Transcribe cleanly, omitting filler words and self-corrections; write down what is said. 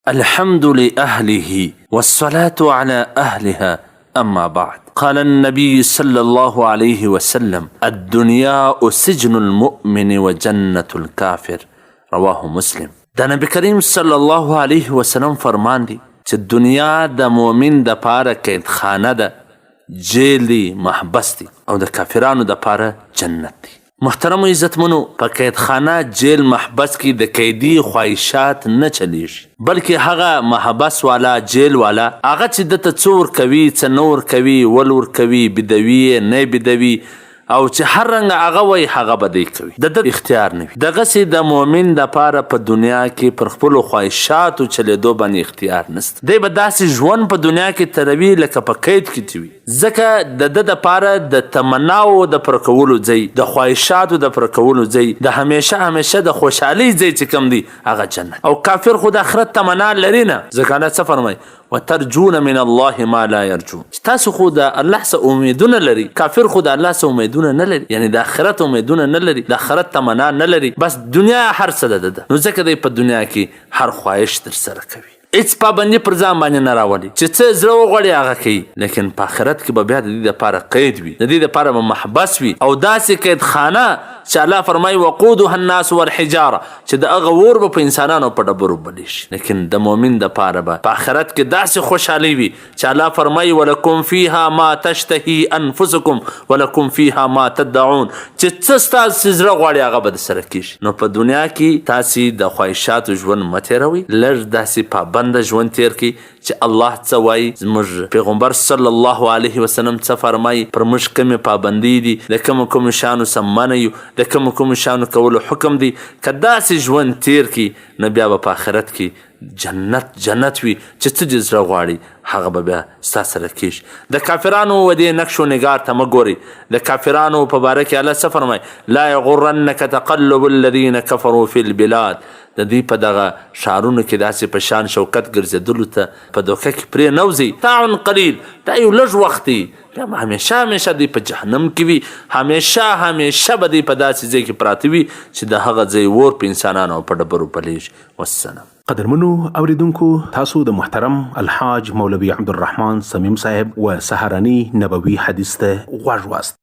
الحمد لأهله والصلاة على أهلها أما بعد. قال النبي صلى الله عليه وسلم: الدنيا سجن المؤمن وجنة الكافر. رواه مسلم. دا نبی کریم صلی الله علیه وسلم فرمان دی چې دنیا د مؤمن د پاره قید خانه ده، جیل دی، محبس دی، او د کافرانو د پاره جنت دی. محترم و عزتمنو، په قید خانه، جیل، محبس کې د قیدی خواهشات نه چلیږي، بلکې هغه محبس والا، جیل والا، هغه چې دته څه ورکوي، څه نه ورکوي، ول ورکوي، بدوي نه بدوي، او چې هر رنګ هغه وای هغه به دی کوي، د اختیار نه وي. دغسې د مؤمن دپاره په دنیا کې پر خپلو خواهشاتو چلیدو باندې اختیار نشته. دی به داسې ژوند په دنیا کې تروي لکه په قید کې چې وي، ځکه د ده دپاره د تمناو د پوره کولو ځای، د خواهشاتو د پوره کولو ځای، د همیشه د خوشحالۍ ځای چې کوم دی هغه جنت. او کافر خو د آخرت تمنا لري نه، ځکه الله څه فرمایي: وترجون من الله ما لا يرجون. تاسو خو د الله څه امیدونه لري، کافر خو د الله څه امیدونه نه لري، یعنی د آخرت امیدونه نه لري، د آخرت تمنا نه لري، بس دنیا هر څه ده. نو ځکه دی په دنیا کې هر خواهش ترسره کوي، هیڅ پابندي پر ځان باندې نه راولي، چې څه زړه وغواړي هغه کوي. لیکن په آخرت کې به بیا د دې دپاره قید وي، د دې دپاره به محبس وي، او داسې قید خانه چې الله فرمایي: وقودها الناس والحجاره، چې د هغه اور به په انسانانو په ډبرو بلی شي. لیکن د مؤمن دپاره به په آخرت کې داسې خوشحالي وي چې الله فرمایي: ولکم فیها ما تشتهي انفسکم ولکم فیها ما تدعون، چې څه ستاسې زړه غواړي هغه به درسره کېږي. نو په دنیا کې تاسې د خواهشاتو ژوند مه تېروئ، لږ داسې پابنده ژوند تېر کړئ چې الله څه وایي، زموږ پیغمبر صلی الله علیه وسلم څه فرمایي، پر موږ کومې پابندۍ دي، د کومو شیانو څخه منع یو، د کومو شیانو کولو حکم دی. که داسې ژوند تیر کړي نو بیا به په آخرت کې جنت وي، چې څه دې زړه غواړي هغه به بیا ستا سره کېږي. د کافرانو و دې نقش و نگار ته مه ګورئ. د کافرانو په باره کې الله څه فرمایي: لا یغرنک تقلب الذین کفروا فی البلاد. د دوی په دغه ښارونو کې داسې په شان شوکت ګرځېدلو ته په دوکه کې پرې نه وځئ. متاع قلیل، دا یو لږ وخت دی، بیا به همیشه دوی په جهنم کې وي، همیشه به دوی په داسې ځای کې پراته وي چې د هغه ځای اور په انسانانو په ډبرو بلیږي. والسلام. قدرمنو اوریدونکو، تاسو د محترم الحاج مولوي عبدالرحمن صمیم صاحب و سهارني نبوي حدیث ته غوږ واست.